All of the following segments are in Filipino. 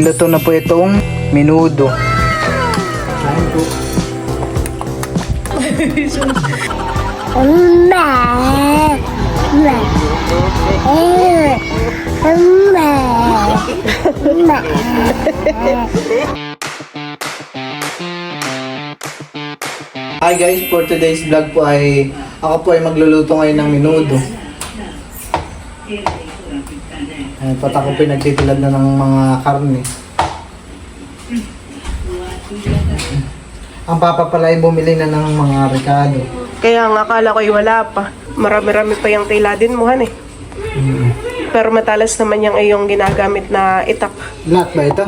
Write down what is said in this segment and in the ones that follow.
Luto na po itong menudo. Kain po. Hi guys, for today's vlog po ay ako po ay magluluto ngayon ng menudo. Ay, pat ako po nagtitilad na ng mga karne. Ang papa pala ay bumili na ng mga rekado. Kaya nga akala ko'y wala pa. Marami-rami pa yung tiladin mo, han eh. Pero matalas naman yung iyong ginagamit na itak. Lahat ba ito?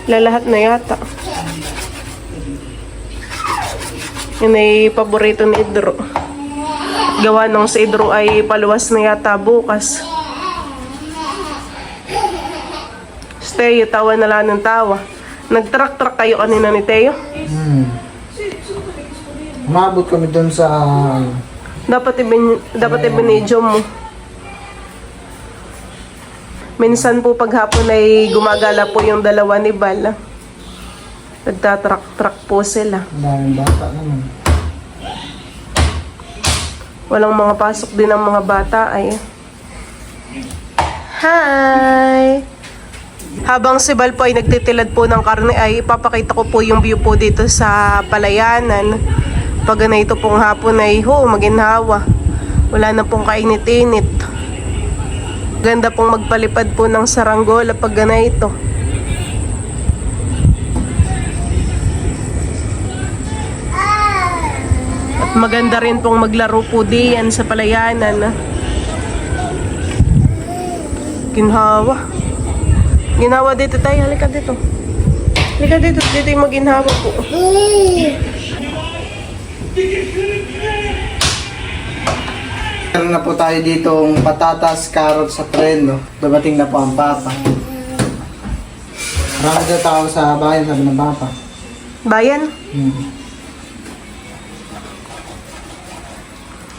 Lalahat na yata. Yun ay paborito ni Idro. Gawa nung si Idro ay paluwas na yata bukas. Teo, tawa na lang ng tawa. Nag-truck kayo kanina ni Teo? Umabot kami doon sa... Dapat ibinidyo mo. Minsan po paghapon ay gumagala po yung dalawa ni Bal. Nagtatruck po sila. Daming bata naman. Walang mga pasok din ng mga bata ay. Hi! Habang si Bal po ay nagtitilad po ng karne ay ipapakita ko po yung view po dito sa palayanan. Pag ganito pong hapon ay maginhawa. Wala na pong kainit-init. Ganda pong magpalipad po ng saranggola pag ganito. At maganda rin pong maglaro po diyan sa palayanan. Ginhawa. Ginawa dito tayo. Halika dito. Halika dito. Dito yung maginhawa po. Meron na po tayo ditong patatas, carrots sa preno. Dumating na po ang papa. Marami na tao sa bayan, sabi ng papa. Bayan?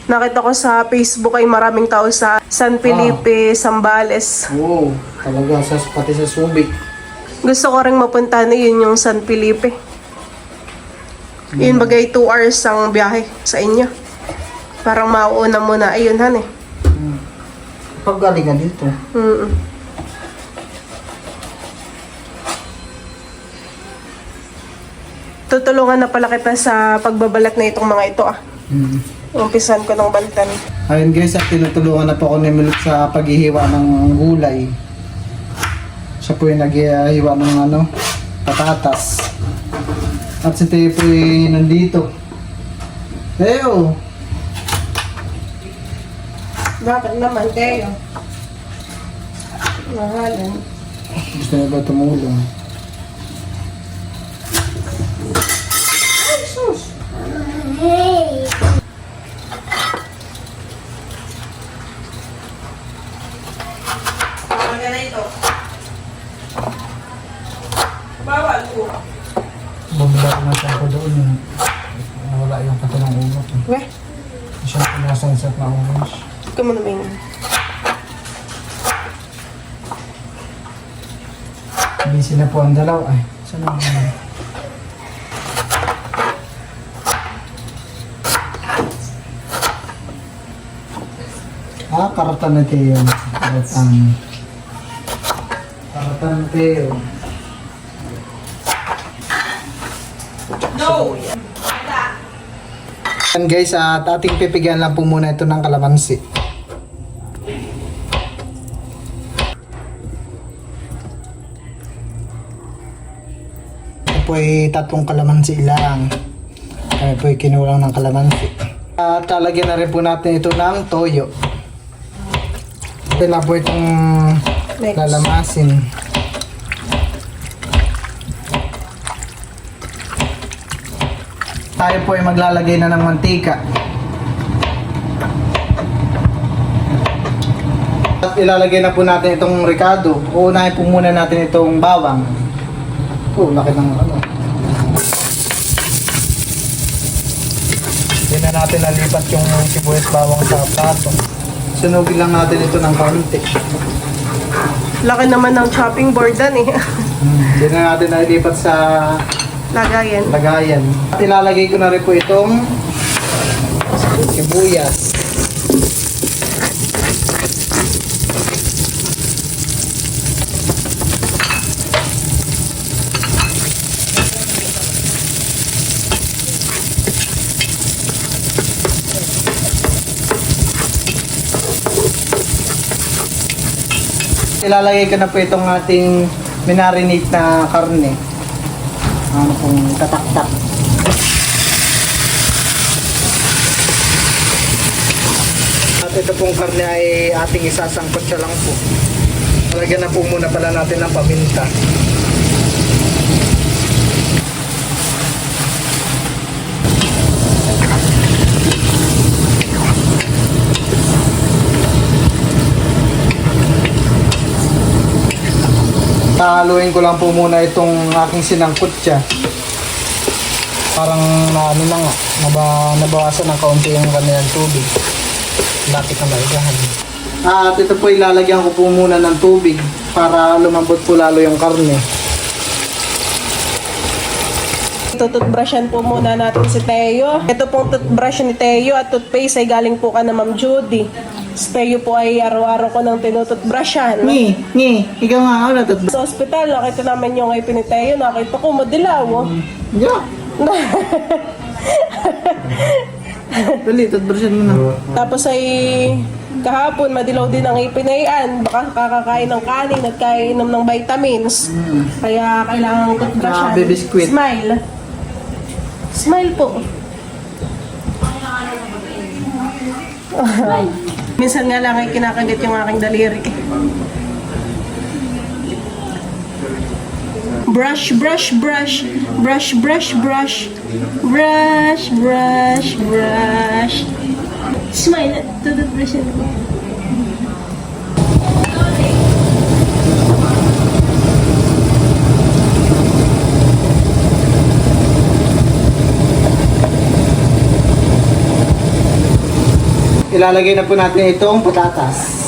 Nakita ko sa Facebook ay maraming tao sa San Felipe, Zambales. Oo, talaga, pati sa Subic. Gusto ko rin mapunta na yun yung San Felipe. Yun bagay 2 hours ang biyahe sa inyo. Parang mauuna muna. Ayun, han eh. Pag galing ka dito. Tutulungan na pala kita sa pagbabalat na itong mga ito ah. Umpisan ko ng baltan. Ayun guys, at tinutulungan na po ako ni Milot sa paghihiwa ng gulay. Siya po yung naghihiwa ng patatas. At si Teo po yung nandito. Teo! Bakit naman, Teo? Mahalan. Gusto niya ba tumulong? Ay, sus! Bawal po. Bumila ko na siya ako doon. Wala yung kato ng ulo. Weh? Siya po na sunset na orange. Ikaw mo naman yun. Busy na po ang dalaw. Ay, saan ang karatan na Teo. Karatan. Karatan na Teo. No! And guys, at ating pipigyan lang po muna ito ng kalamansi. Ito po ay 3 kalamansi lang. Kaya po ay kinulang ng kalamansi. At talagyan na rin po natin ito ng toyo. Ito na po itong lalamasin. Tayo po ay maglalagay na ng mantika. At ilalagay na po natin itong ricado. Uunahin po muna natin itong bawang. Laki ng Hindi na natin nalipat yung sibuyas bawang sa plato. Sunugin lang natin ito ng kaunti. Laki naman ng chopping board dan eh. Hindi na natin nailipat sa Lagayan. lagayan. At ilalagay ko na rin po itong sibuyas. Ilalagay ko na po itong ating minarinate na karne. Ano pong tatak-tak. At ito pong karne ay ating isasangkot siya lang po. Lagyan na po muna pala natin ng paminta. Haluin ko lang po muna itong aking sinangkot siya. Parang ano na nga, nabawasan ng kaunti yung kanilang tubig. Lapit na maigahan. At ito po ilalagyan ko po muna ng tubig para lumambot po lalo yung karne. Tututbrushan po muna natin si Teo. Ito pong toothbrush ni Teo at toothpaste ay galing po ka na Ma'am Judy. Si Teo po ay araw-araw ko nang tinututbrushan. Ikaw nga ako na Sa ospital, nakita namin yung ngipin ni Teo. Nakita ko, madilaw. Oh. Yeah. Dali, toothbrushan mo na. Tapos ay kahapon, madilaw din ang ngipin na yan. Baka kakakain ng kanin at kainom ng vitamins. Kaya kailangan toothbrushan. Baby squid. Smile. Smile po. Minsan nga lang ay kinakagat yung aking daliri. Brush, brush, brush. Brush, brush, brush. Brush, brush, brush. Smile. Tututbrushan ko. Ilalagay na po natin itong patatas.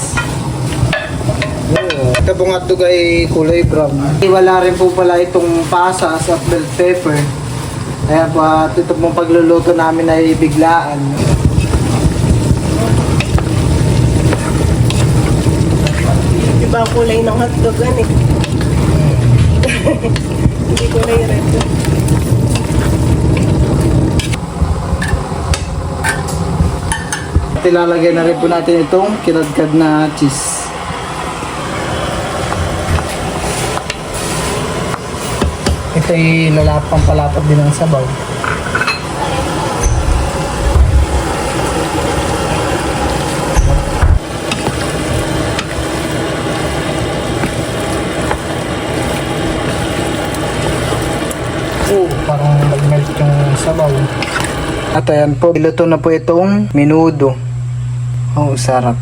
Ito pong hotdog ay kulay brown. Wala rin po pala itong pasas at bell pepper. Kaya po at ito pong pagluluto namin ay biglaan. Iba ang kulay ng hotdog gan eh. Hindi kulay red. At ilalagay na rin po natin itong kinadkad na cheese. Ito ay lalapang palapag din ng sabaw. Parang nag-melt yung sabaw. At ayan po, iluto na po itong menudo. Oh, sarap.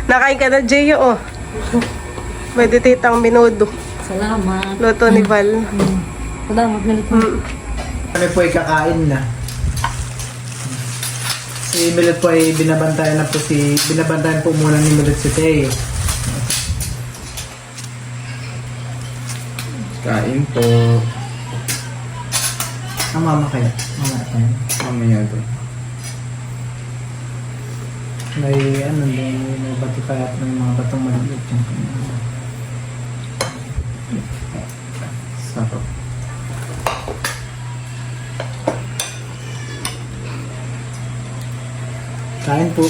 Nakain ka na, Jeyo, oh. Pwede titang minudo. Salamat. Luto ni Val. Salamat na ito. Kami po ay kakain na. Si Milot po ay binabantayan po muna ni Milot si Teo. Kain po. Ang mama kayo. Mama kayo. Mamaya to. May bato kaya at may mga batong maliit yung Sarap. kain po.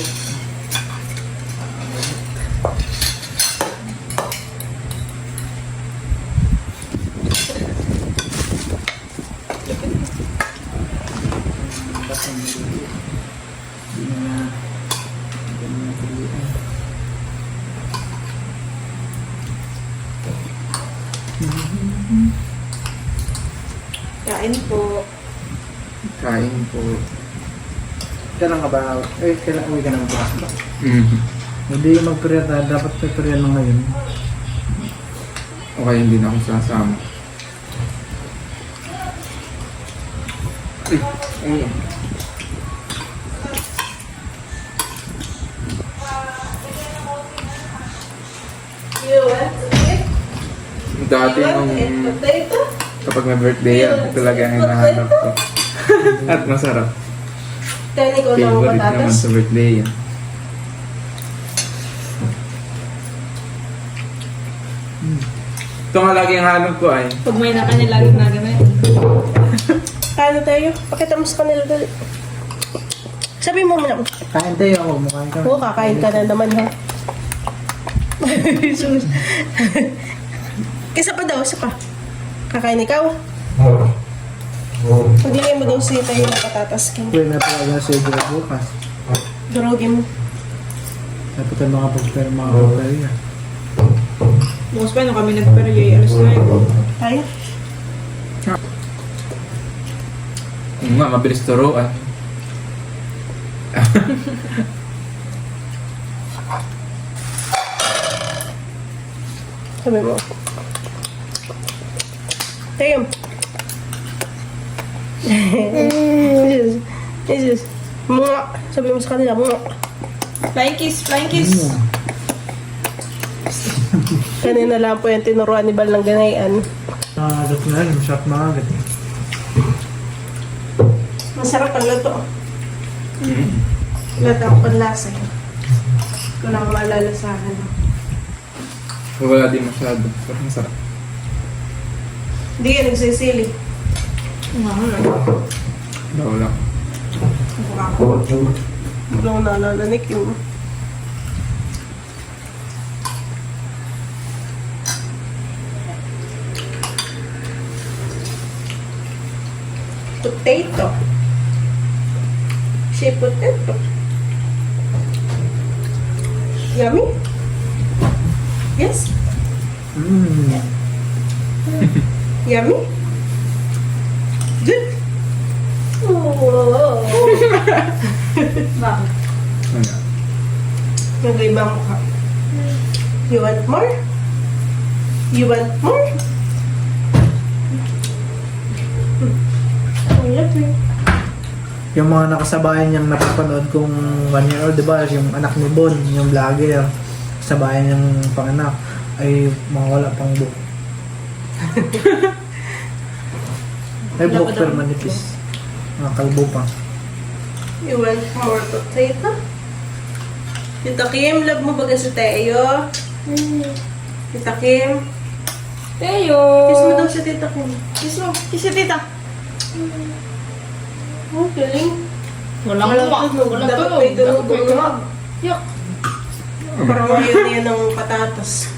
Kain po. Kain po. Kailan ka ba? Kailan uwi ka na ba? Mm. Hindi mag-period dapat may period na ngayon. Okay, hindi na ako sasama. Ay, ay. You want it? Dati You want nung it? Potato? kapag may birthday yan, ito talaga ang hinahanap ko. At masarap. Kaya ko lang Favorite naman patatas. sa birthday yan. Ito nga lagi ang hanap ko ay. Pag may nakanin, lagi na gamit. Kaya tayo. Pakita mo sa kanila dali. Sabi mo muna. Kain tayo, ako mukhain ka. Oo, kakain ka na naman ha. Sus. Isa pa daw, isa pa. Kakain ikaw. Paglagay mo daw siya tayo ng patatas king. Pwede na pala sa iyo bukas. Durogin mo. Dapat ang mga pagpera mga pagpera. Bukas pa, nung kami nagperyoy, alas na yun. Tayo. Oo nga, mabilis turuan. Sabi mo. Tayo. Jesus. Mga. Sabi mo sa kanila, mga. Flying kiss, flying kiss. Kanina lang po yung tinuruan ni Bal ng ganayan. Nakagat na rin, masarap na agad. Masarap ang luto. Lahat ako panlasa. Ko lang malalasahan. Wala din masyado. Pero masarap. Hindi ka nagsisili. Daw lang. Hindi ako nalalanik yung... Potato. Sweet potato. Yummy? Yes? Yummy? Good? Oh. Bakit? Wala. Nag-iba ang mukha. You want more? You want more? I love you. Yung mga nakasabayan niyang napapanood kong 1 year old, di ba? Yung anak ni Bon, yung vlogger, sabayan niyang panganak, ay mga wala pang book. Ay book pero manipis. Mga kalbo pa. You want more potato? Tita Kim, love mo ba si Teo? Tita Kim? Teo! Kiss mo daw si Tita Kim. Kiss mo. Kiss si tita. Oh, galing. Walang tunog. Walang Dapat tunog. may tunog. Dapat may tunog. Yuck. Parang ayaw niya ng patatas.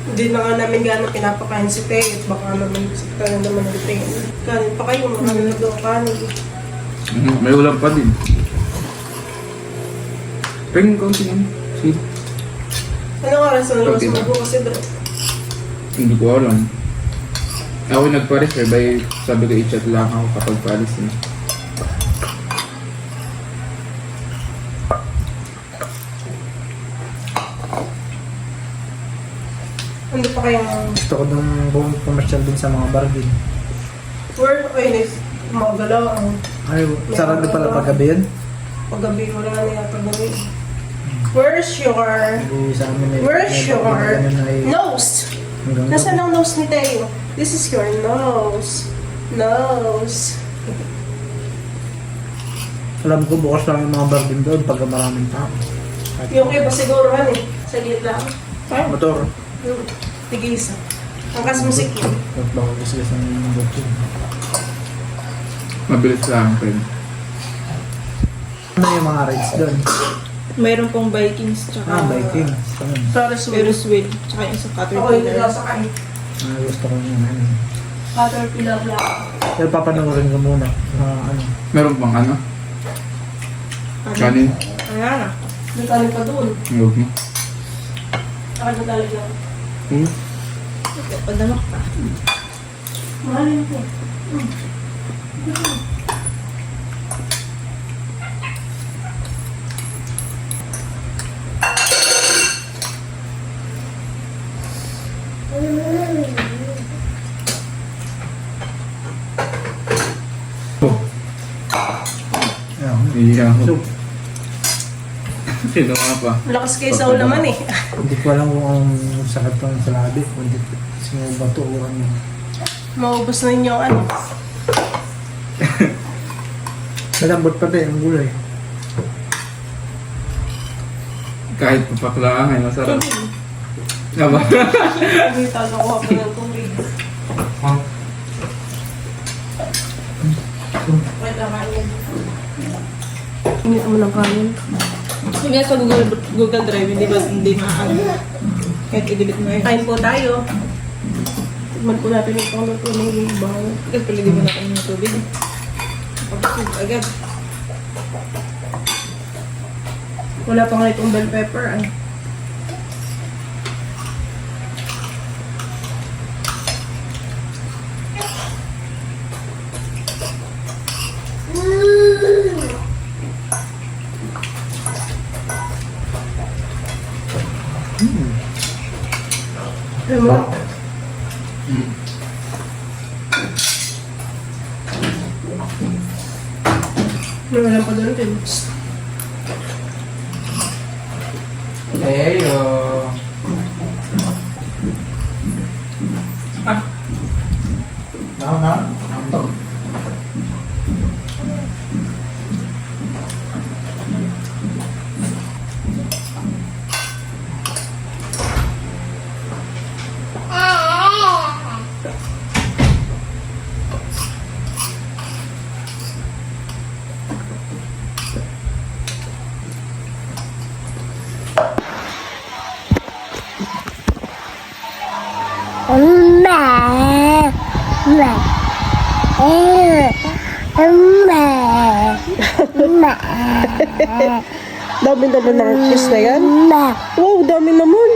Hindi na nga namin gano'n pinapakain si Teo at baka naman sakta na naman ang Teo. Kanin pa kayo, maraming daw kanin. May ulam pa din. Pwede konti yan. See? Anong oras na naman Okay. sumago kasi bro? Hindi ko alam. Ako yung nagpa-reserve ay sabi ko i-chat lang ako kapag paalis na. Ano pa kayang... Gusto ko nung pumasyal din sa mga bar din. Where okay, mga galaw ang Ay, sarap din pala paggabi yun. paggabi, wala na yata gabi. Where's your Hindi sa amin may... Where's may your ganun ay nose? hanggang Nasaan ang nose ni Teo? This is your nose. Nose. Alam ko bukas lang yung mga bar din doon pag maraming tao. Yung iba siguro han eh. Sa gitna. Motor. Yung tigisa. Ang kas musik yun. Ba't baka gusto ng botyo? Mabilis lang, friend. Ano yung mga rides doon? Mayroon pong Vikings tsaka... Biking. Saan? Ferris wheel. Ferris wheel. Tsaka yung sa Ako yung Caterpillar. sakay. Gusto ko yun. Ano. Caterpillar lang. Pero papanoorin ko muna. Ano. Meron bang ano? Kanin? Ayan na. Nagkanin pa doon. Huwag mo. Akin na talaga. Padamak pa. Mahalin ko. Ayan. Iya ako. So, Sino nga pa? Lakas kayo sa ulaman eh. Hindi ko alam kung ang sakit ng salabi. Hindi ko sinubato o ano. Maubos na ninyo ang ano. Malambot pa tayo ang gulay. Kahit papaklaan ay masarap. Nga ba? Hindi tago ko pa ng tubig. Ha? Wait lang kanin. Hindi mo ng kanin. Kung yan sa Google Drive, hindi maaano. Kahit i-delete mo yun. Kain po tayo. Tignan po natin yung pangluto ng bawang. Kasi pala di mo na kain ng tubig. Pagkasig agad. Wala pa nga itong bell pepper. Ah. Ano mo? Wala pa doon din. Eyo. Na. Dami naman ng cheese na yan. Wow, dami naman.